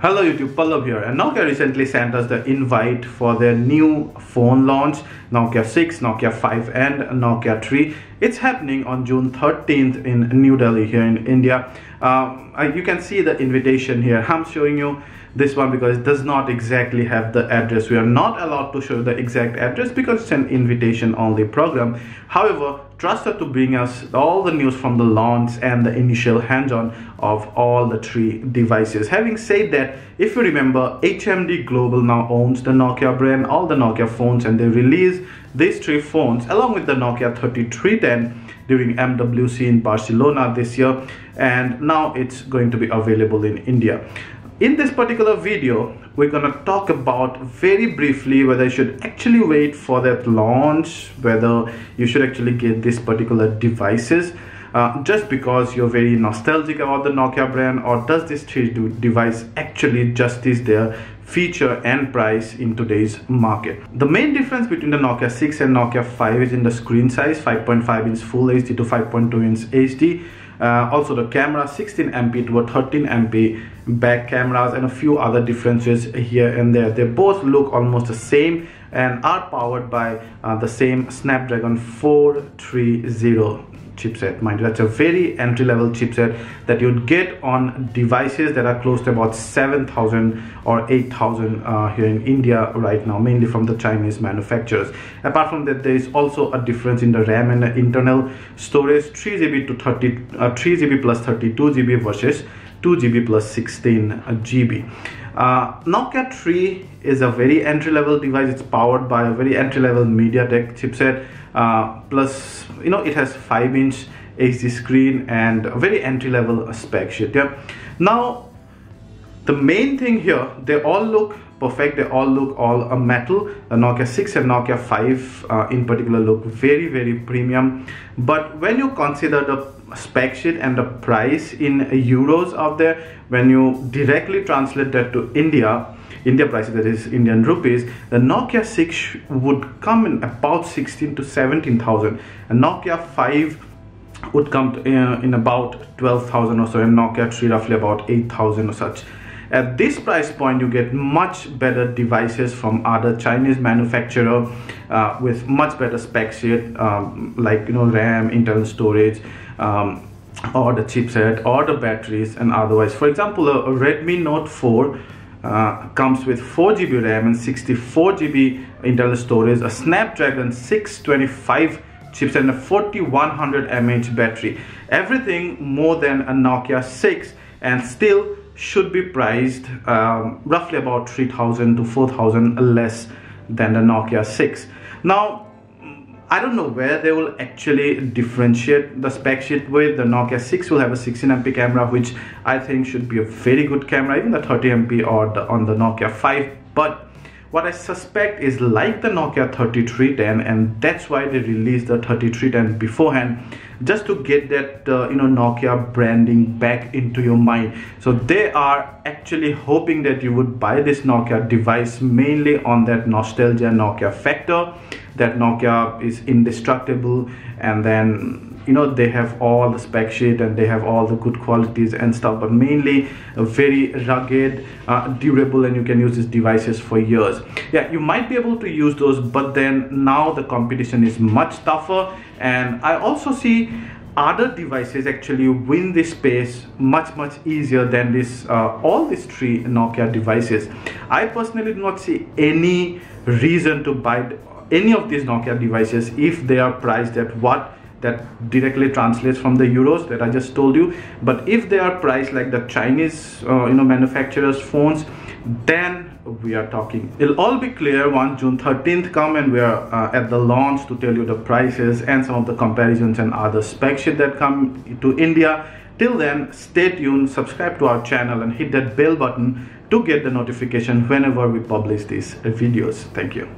Hello YouTube, Pallav here, and Nokia recently sent us the invite for their new phone launch, Nokia 6, Nokia 5 and Nokia 3. It's happening on June 13th in New Delhi here in India. You can see the invitation here. I'm showing you this one because it does not exactly have the address. We are not allowed to show the exact address because it's an invitation only program. However, trust us to bring us all the news from the launch and the initial hands-on of all the three devices. Having said that, if you remember, HMD Global now owns the Nokia brand, all the Nokia phones, and they released these three phones along with the Nokia 3310 during MWC in Barcelona this year, and now it's going to be available in India. In this particular video, we're gonna talk about very briefly whether you should actually wait for that launch, whether you should actually get these particular devices just because you're very nostalgic about the Nokia brand, or does this device actually justice their feature and price in today's market. The main difference between the Nokia 6 and Nokia 5 is in the screen size, 5.5 inch Full HD to 5.2 inch HD. Also the camera, 16 MP to a 13 MP back cameras, and a few other differences here and there. They both look almost the same and are powered by the same Snapdragon 430 chipset. Mind you, that's a very entry-level chipset that you'd get on devices that are close to about 7,000 or 8,000 here in India right now, mainly from the Chinese manufacturers. Apart from that, there is also a difference in the RAM and the internal storage, 3GB plus 32GB versus 2GB plus 16GB. Nokia 3 is a very entry-level device. It's powered by a very entry-level MediaTek chipset, plus it has 5-inch HD screen and a very entry-level spec sheet. Now the main thing here, they all look perfect, they all look metal. The Nokia 6 and Nokia 5 in particular look very premium, but when you consider the spec sheet and the price in euros out there, when you directly translate that to India prices, that is Indian rupees, the Nokia 6 would come in about 16 to 17,000, and Nokia 5 would come in about 12,000 or so, and Nokia 3 roughly about 8,000 or such. At this price point, you get much better devices from other Chinese manufacturer with much better spec sheet, like RAM, internal storage, or the chipset, or the batteries, and otherwise. For example, a Redmi Note 4 comes with 4GB RAM and 64GB internal storage, a Snapdragon 625 chipset, and a 4100 mAh battery. Everything more than a Nokia 6, and still should be priced roughly about 3,000 to 4,000 less than the Nokia 6. Now, I don't know where they will actually differentiate the spec sheet with. The Nokia 6 will have a 16 MP camera, which I think should be a very good camera, even the 30 MP or on the Nokia 5. But what I suspect is like the Nokia 3310, and that's why they released the 3310 beforehand, just to get that Nokia branding back into your mind. So they are actually hoping that you would buy this Nokia device mainly on that nostalgia Nokia factor, that Nokia is indestructible, and then they have all the spec sheet and they have all the good qualities and stuff, but mainly very rugged, durable, and you can use these devices for years. Yeah, you might be able to use those, but then now the competition is much tougher, and I also see other devices actually win this space much easier than this all these three Nokia devices. I personally do not see any reason to buy any of these Nokia devices if they are priced at what that directly translates from the euros that I just told you. But if they are priced like the Chinese manufacturers phones, then we are talking. It'll all be clear once June 13th come and we are at the launch to tell you the prices and some of the comparisons and other spec sheet that come to India. Till then, stay tuned, subscribe to our channel, and hit that bell button to get the notification whenever we publish these videos. Thank you.